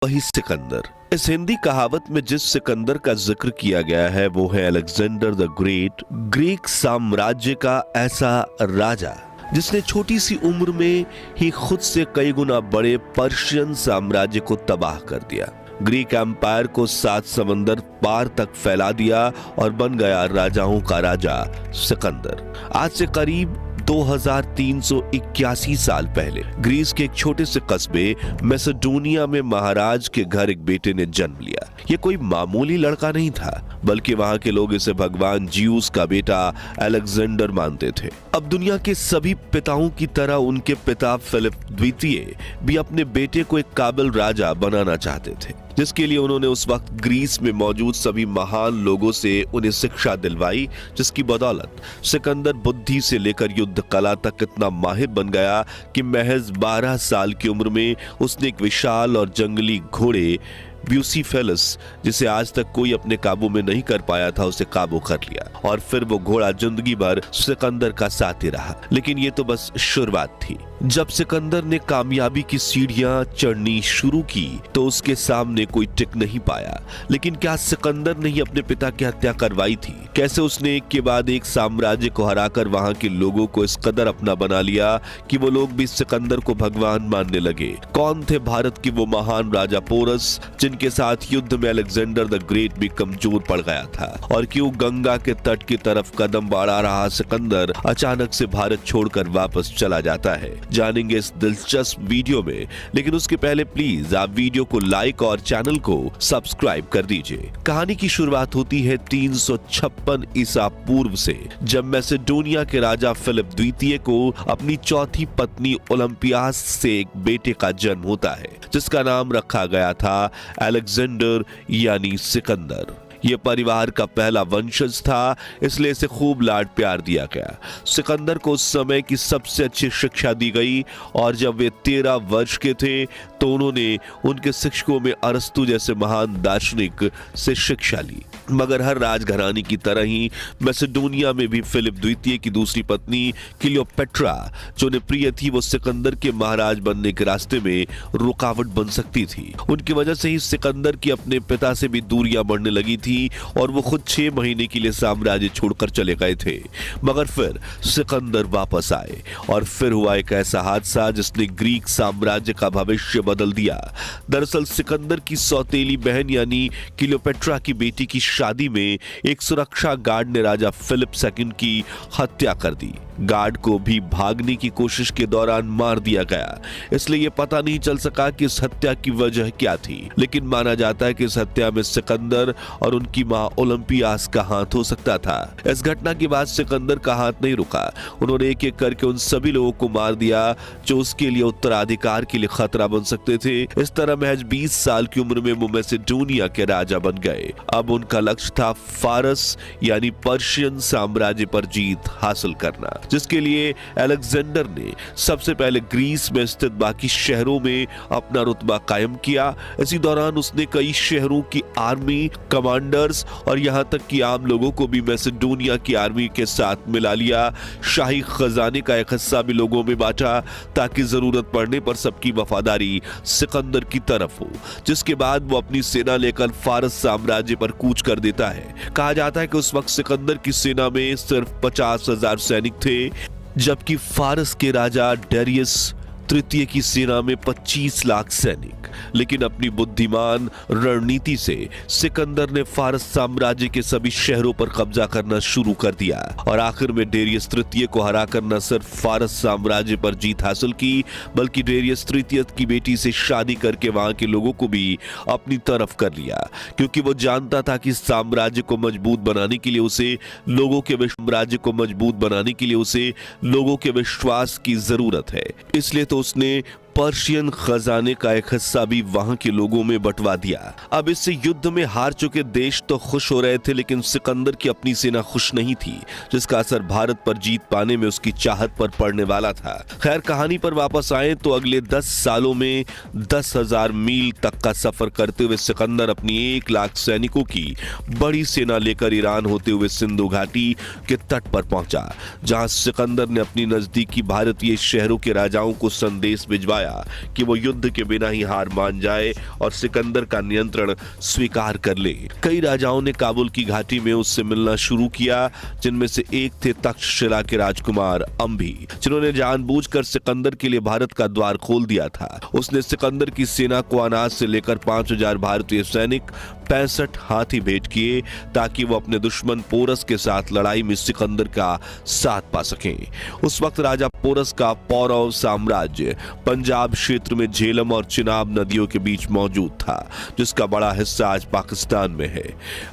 वही सिकंदर। इस हिंदी कहावत में जिस सिकंदर का जिक्र किया गया है वो है अलेक्जेंडर द ग्रेट, ग्रीक साम्राज्य का ऐसा राजा जिसने छोटी सी उम्र में ही खुद से कई गुना बड़े पर्शियन साम्राज्य को तबाह कर दिया। ग्रीक एम्पायर को 7 समंदर पार तक फैला दिया और बन गया राजाओं का राजा सिकंदर। आज से करीब 2381 साल पहले ग्रीस के एक छोटे से कस्बे मैसेडोनिया में महाराज के घर एक बेटे ने जन्म लिया। ये कोई मामूली लड़का नहीं था, बल्कि वहां के लोग इसे भगवान ज्यूस का बेटा अलेक्जेंडर मानते थे। अब दुनिया के सभी पिताओं की तरह उनके पिता फिलिप द्वितीय भी अपने बेटे को एक काबिल राजा बनाना चाहते थे, जिसके लिए उन्होंने उस वक्त ग्रीस में मौजूद सभी महान लोगों से उन्हें शिक्षा दिलवाई, जिसकी बदौलत सिकंदर बुद्धि से लेकर युद्ध कला तक इतना माहिर बन गया कि महज 12 साल की उम्र में उसने एक विशाल और जंगली घोड़े ब्यूसीफेलस, जिसे आज तक कोई अपने काबू में नहीं कर पाया था, उसे काबू कर लिया। और फिर वो घोड़ा जिंदगी भर सिकंदर का साथी रहा। लेकिन ये तो बस शुरुआत थी। जब सिकंदर ने कामयाबी की सीढ़ियां चढ़नी शुरू की तो उसके सामने कोई टिक नहीं पाया। लेकिन क्या सिकंदर ने ही अपने पिता की हत्या करवाई थी? कैसे उसने एक के बाद एक साम्राज्य को हराकर वहां के लोगों को इस कदर अपना बना लिया कि वो लोग भी सिकंदर को भगवान मानने लगे? कौन थे भारत की वो महान राजा पोरस जिनके साथ युद्ध में अलेक्जेंडर द ग्रेट भी कमजोर पड़ गया था? और क्यों गंगा के तट की तरफ कदम बढ़ा रहा सिकंदर अचानक से भारत छोड़कर वापस चला जाता है? जानेंगे इस दिलचस्प वीडियो में। लेकिन उसके पहले प्लीज आप वीडियो को लाइक और चैनल को सब्सक्राइब कर दीजिए। कहानी की शुरुआत होती है 356 ईसा पूर्व से, जब मैसेडोनिया के राजा फिलिप द्वितीय को अपनी चौथी पत्नी ओलंपियास से एक बेटे का जन्म होता है, जिसका नाम रखा गया था अलेक्जेंडर यानी सिकंदर। यह परिवार का पहला वंशज था, इसलिए इसे खूब लाड प्यार दिया गया। सिकंदर को उस समय की सबसे अच्छी शिक्षा दी गई और जब वे 13 वर्ष के थे तो उन्होंने उनके शिक्षकों में अरस्तु जैसे महान दार्शनिक से शिक्षा ली। मगर हर राजघराने की तरह ही मैसेडोनिया में भी फिलिप द्वितीय की दूसरी पत्नी क्लियोपेट्रा जो उन्हें प्रिय थी, वो सिकंदर के महाराज बनने के रास्ते में रुकावट बन सकती थी। उनकी वजह से ही सिकंदर की अपने पिता से भी दूरियां बढ़ने लगी थी और वो खुद 6 महीने के लिए साम्राज्य छोड़कर चले गए थे। मगर फिर सिकंदर वापस आए और फिर हुआ एक ऐसा हादसा जिसने ग्रीक साम्राज्य का भविष्य बदल दिया। दरअसल सिकंदर की सौतेली बहन यानी क्लियोपेट्रा की बेटी की शादी में एक सुरक्षा गार्ड ने राजा फिलिप सेकंड की हत्या कर दी। गार्ड को भी भागने की कोशिश के दौरान मार दिया गया, इसलिए यह पता नहीं चल सका कि इस हत्या की वजह क्या थी। लेकिन माना जाता है कि इस हत्या में सिकंदर और उनकी मां ओलंपियास का हाथ हो सकता था। इस घटना के बाद सिकंदर का हाथ नहीं रुका। उन्होंने एक एक करके उन सभी लोगों को मार दिया जो उसके लिए उत्तराधिकार के लिए खतरा बन सकते थे। इस तरह महज 20 साल की उम्र में वो मैसेडोनिया के राजा बन गए। अब उनका लक्ष्य था फारस यानी पर्शियन साम्राज्य पर जीत हासिल करना, जिसके लिए अलेक्जेंडर ने सबसे पहले ग्रीस में स्थित बाकी शहरों में अपना रुतबा कायम किया। इसी दौरान उसने कई शहरों की आर्मी कमांडर्स और यहां तक कि आम लोगों को भी मैसेडोनिया की आर्मी के साथ मिला लिया। शाही खजाने का एक हिस्सा भी लोगों में बांटा ताकि जरूरत पड़ने पर सबकी वफादारी सिकंदर की तरफ हो, जिसके बाद वो अपनी सेना लेकर फारस साम्राज्य पर कूच कर देता है। कहा जाता है कि उस वक्त सिकंदर की सेना में सिर्फ 50,000 सैनिक थे, जबकि फारस के राजा डेरियस तृतीय की सेना में 25 लाख सैनिक। लेकिन अपनी बुद्धिमान रणनीति से सिकंदर ने फारस साम्राज्य के सभी शहरों पर कब्जा करना शुरू कर दिया और आखिर में डेरियस तृतीय को हराकर न सिर्फ फारस साम्राज्य पर जीत हासिल की, बल्कि डेरियस तृतीय की बेटी से शादी करके वहां के लोगों को भी अपनी तरफ कर लिया, क्योंकि वो जानता था कि साम्राज्य को मजबूत बनाने के लिए उसे लोगों के विश्वास की जरूरत है। इसलिए तो उसने पर्शियन खजाने का एक हिस्सा भी वहां के लोगों में बंटवा दिया। अब इससे युद्ध में हार चुके देश तो खुश हो रहे थे, लेकिन सिकंदर की अपनी सेना खुश नहीं थी, जिसका असर भारत पर जीत पाने में उसकी चाहत पर पड़ने वाला था। खैर, कहानी पर वापस आए तो अगले 10 सालों में 10,000 मील तक का सफर करते हुए सिकंदर अपनी 1 लाख सैनिकों की बड़ी सेना लेकर ईरान होते हुए सिंधु घाटी के तट पर पहुंचा, जहां सिकंदर ने अपनी नजदीकी भारतीय शहरों के राजाओं को संदेश भिजवाया भिजवाया कि वो युद्ध के बिना ही हार मान जाए और सिकंदर का नियंत्रण स्वीकार कर ले। कई राजाओं ने काबुल की घाटी में उससे मिलना शुरू किया, जिनमें से एक थे तक्षशिला के राजकुमार अंभी, जिन्होंने जानबूझकर सिकंदर के लिए भारत का द्वार खोल दिया था। उसने सिकंदर की सेना को अनाज से लेकर 5000 भारतीय सैनिक, 65 हाथी भेंट किए ताकि वो अपने दुश्मन पोरस के साथ लड़ाई में सिकंदर का साथ पा सकें। उस वक्त राजा पोरस का पौरव साम्राज्य पंजाब क्षेत्र में झेलम और चिनाब नदियों के बीच मौजूद था, जिसका बड़ा हिस्सा आज पाकिस्तान में है।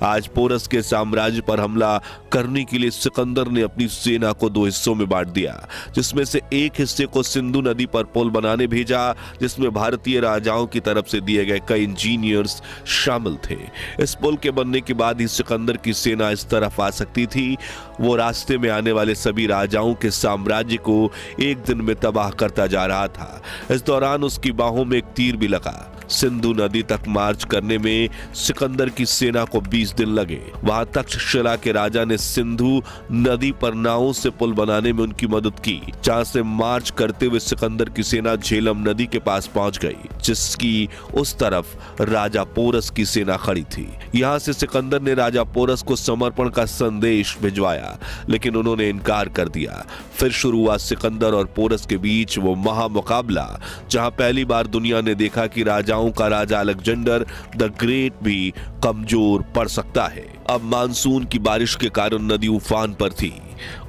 आज पोरस के साम्राज्य पर हमला करने के लिए सिकंदर ने अपनी सेना को 2 हिस्सों में बांट दिया, जिसमें से एक हिस्से को सिंधु नदी पर पुल बनाने भेजा, जिसमें भारतीय राजाओं की तरफ से दिए गए कई इंजीनियर्स शामिल थे। इस पुल के बनने के बाद ही सिकंदर की सेना इस तरफ आ सकती थी। वो रास्ते में आने वाले सभी राजाओं के साम्राज्य को एक दिन में तबाह करता जा रहा था। इस दौरान उसकी बाहों में एक तीर भी लगा। सिंधु नदी तक मार्च करने में सिकंदर की सेना को 20 दिन लगे। वहां तक्षशिला के राजा ने सिंधु नदी पर नावों से पुल बनाने में उनकी मदद की, जहां से मार्च करते हुए सिकंदर की सेना झेलम नदी के पास पहुंच गई, जिसकी उस तरफ राजा पोरस की सेना खड़ी थी। यहां से सिकंदर ने राजा पोरस को समर्पण का संदेश भिजवाया, लेकिन उन्होंने इनकार कर दिया। फिर शुरू हुआ सिकंदर और पोरस के बीच वो महामुकाबला, जहां पहली बार दुनिया ने देखा कि राजाओं का राजा अलेक्जेंडर द ग्रेट भी कमजोर पड़ सकता है। अब मानसून की बारिश के कारण नदी उफान पर थी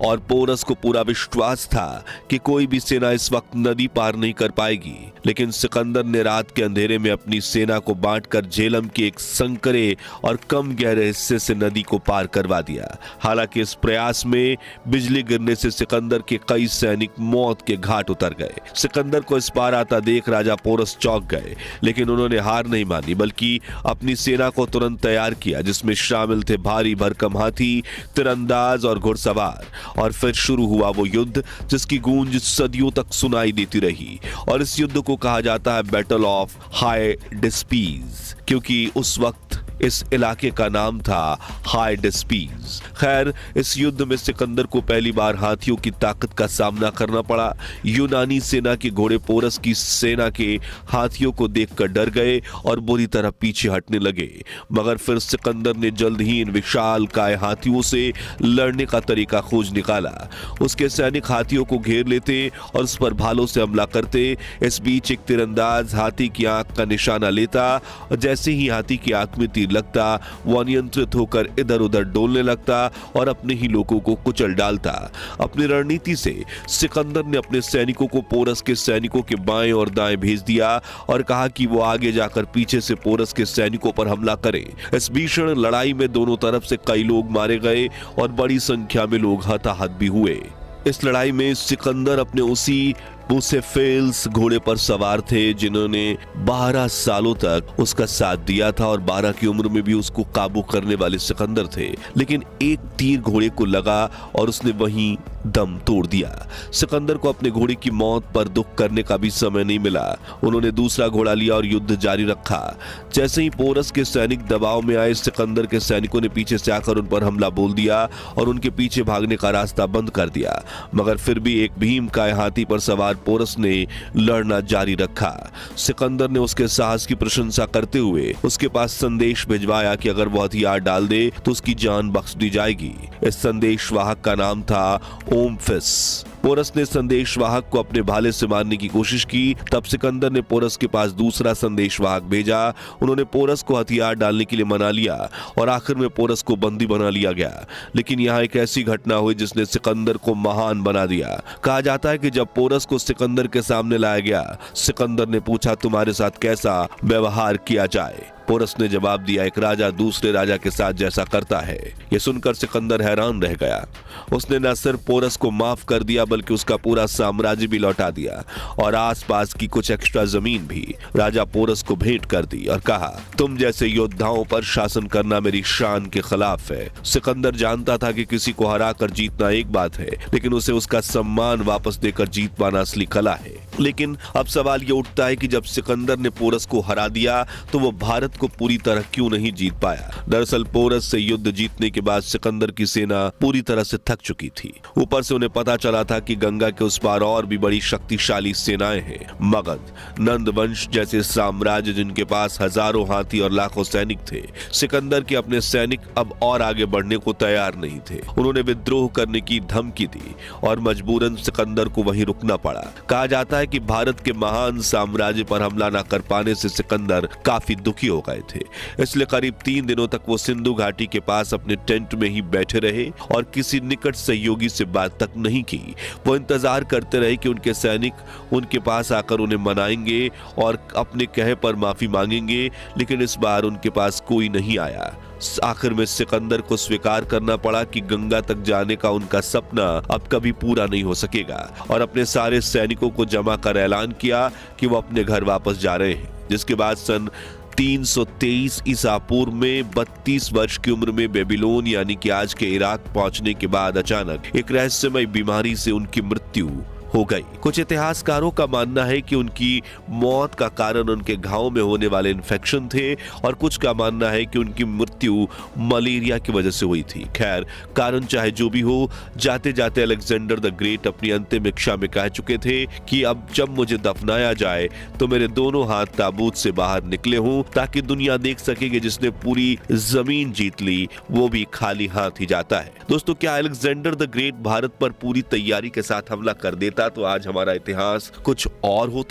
और पोरस को पूरा विश्वास था कि कोई भी सेना इस वक्त नदी पार नहीं कर पाएगी। लेकिन सिकंदर ने रात के अंधेरे में अपनी सेना को बांटकर झेलम के एक संकरे और कम गहरे हिस्से से नदी को पार करवा दिया। हालांकि इस प्रयास में बिजली गिरने से सिकंदर के कई सैनिक मौत के घाट उतर गए। सिकंदर को इस पार आता देख राजा पोरस चौंक गए, लेकिन उन्होंने हार नहीं मानी, बल्कि अपनी सेना को तुरंत तैयार किया, जिसमें शामिल थे भारी भरकम हाथी, तीरंदाज और घुड़सवार। और फिर शुरू हुआ वो युद्ध जिसकी गूंज सदियों तक सुनाई देती रही, और इस युद्ध को कहा जाता है बैटल ऑफ हाई डिस्पीज, क्योंकि उस वक्त इस इलाके का नाम था हाई डिस्पीज। खैर, इस युद्ध में सिकंदर को पहली बार हाथियों की ताकत का सामना करना पड़ा। यूनानी सेना के घोड़े पोरस की सेना के हाथियों को देखकर डर गए और बुरी तरह पीछे हटने लगे, मगर फिर सिकंदर ने जल्द ही इन विशालकाय हाथियों से लड़ने का तरीका खोज निकाला। उसके सैनिक हाथियों को घेर लेते और उस पर भालों से हमला करते। इस बीच एक तीरंदाज हाथी की आंख का निशाना लेता और जैसे ही हाथी की आंख में तीर लगता, वो अनियंत्रित होकर इधर उधर डोलने लगता और अपने ही लोगों को कुचल डालता। अपनी रणनीति से सिकंदर ने अपने सैनिकों को पोरस के सैनिकों के बाएं और दाएं भेज दिया और कहा कि वो आगे जाकर पीछे से पोरस के सैनिकों पर हमला करें। इस भीषण लड़ाई में दोनों तरफ से कई लोग मारे गए और बड़ी संख्या में लोग हताहत भी हुए। इस लड़ाई में सिकंदर अपने उसी बुसेफेल्स घोड़े पर सवार थे, जिन्होंने 12 सालों तक उसका साथ दिया था और 12 की उम्र में भी उसको काबू करने वाले सिकंदर थे। लेकिन एक तीर घोड़े को लगा और उसने वहीं दम तोड़ दिया। सिकंदर को अपने घोड़े की मौत पर दुख करने का भी समय नहीं मिला। उन्होंने दूसरा घोड़ा लिया और युद्ध जारी रखा। जैसे ही पोरस के सैनिक दबाव में आए, सिकंदर के सैनिकों ने पीछे से आकर उन पर हमला बोल दिया और उनके पीछे भागने का रास्ता बंद कर दिया। मगर फिर भी एक भीमकाय हाथी पर सवार पोरस ने लड़ना जारी रखा। सिकंदर ने उसके साहस की प्रशंसा करते हुए उसके पास संदेश भिजवाया कि अगर वो हथियार डाल दे तो उसकी जान बख्श दी जाएगी। इस संदेशवाहक का नाम था ओमफिस। पोरस ने संदेशवाहक को अपने भाले से मारने की कोशिश की। तब सिकंदर ने पोरस के पास दूसरा संदेशवाहक भेजा। उन्होंने पोरस को हथियार डालने के लिए मना लिया और आखिर में पोरस को बंदी बना लिया गया। लेकिन यहाँ एक ऐसी घटना हुई जिसने सिकंदर को महान बना दिया। कहा जाता है कि जब पोरस को सिकंदर के सामने लाया गया, सिकंदर ने पूछा, तुम्हारे साथ कैसा व्यवहार किया जाए? पोरस ने जवाब दिया, एक राजा दूसरे राजा के साथ जैसा करता है। यह सुनकर सिकंदर हैरान रह गया। उसने न सिर्फ पोरस को माफ कर दिया बल्कि उसका पूरा साम्राज्य भी लौटा दिया और आसपास की कुछ एक्स्ट्रा जमीन भी राजा पोरस को भेंट कर दी और कहा, तुम जैसे योद्धाओं पर शासन करना मेरी शान के खिलाफ है। सिकंदर जानता था कि किसी को हरा कर जीतना एक बात है, लेकिन उसे उसका सम्मान वापस देकर जीत पाना असली कला है। लेकिन अब सवाल ये उठता है कि जब सिकंदर ने पोरस को हरा दिया तो वो भारत भारत को पूरी तरह क्यों नहीं जीत पाया। दरअसल पोरस से युद्ध जीतने के बाद सिकंदर की सेना पूरी तरह से थक चुकी थी। ऊपर से उन्हें पता चला था कि गंगा के उस पार और भी बड़ी शक्तिशाली सेनाएं हैं। मगध, नंद वंश जैसे साम्राज्य जिनके पास हजारों हाथी और लाखों सैनिक थे। सिकंदर के अपने सैनिक अब और आगे बढ़ने को तैयार नहीं थे। उन्होंने विद्रोह करने की धमकी दी और मजबूरन सिकंदर को वहीं रुकना पड़ा। कहा जाता है कि भारत के महान साम्राज्य पर हमला न कर पाने से सिकंदर काफी दुखी हो गए थे। इसलिए करीब 3 दिनों तक वो सिंधु घाटी के पास अपने टेंट में ही बैठे रहे और किसी निकट सहयोगी से बात तक नहीं की। वो इंतजार करते रहे कि उनके सैनिक उनके पास आकर उन्हें मनाएंगे और अपने कहे पर माफी मांगेंगे, लेकिन इस बार उनके पास कोई नहीं आया। आखिर में सिकंदर को स्वीकार करना पड़ा कि गंगा तक जाने का उनका सपना अब कभी पूरा नहीं हो सकेगा और अपने सारे सैनिकों को जमा कर ऐलान किया कि वो अपने घर वापस जा रहे हैं। जिसके बाद सन 323 ईसा पूर्व में 32 वर्ष की उम्र में बेबीलोन यानी कि आज के इराक पहुंचने के बाद अचानक एक रहस्यमय बीमारी से उनकी मृत्यु हो गई। कुछ इतिहासकारों का मानना है कि उनकी मौत का कारण उनके घावों में होने वाले इन्फेक्शन थे और कुछ का मानना है कि उनकी मृत्यु मलेरिया की वजह से हुई थी। खैर, कारण चाहे जो भी हो, जाते जाते अलेक्जेंडर द ग्रेट अपनी अंतिम इच्छा में कह चुके थे कि अब जब मुझे दफनाया जाए तो मेरे दोनों हाथ ताबूत से बाहर निकले हों, ताकि दुनिया देख सके कि जिसने पूरी जमीन जीत ली वो भी खाली हाथ ही जाता है। दोस्तों, क्या अलेक्जेंडर द ग्रेट भारत पर पूरी तैयारी के साथ हमला कर देता तो आज हमारा इतिहास कुछ और होता?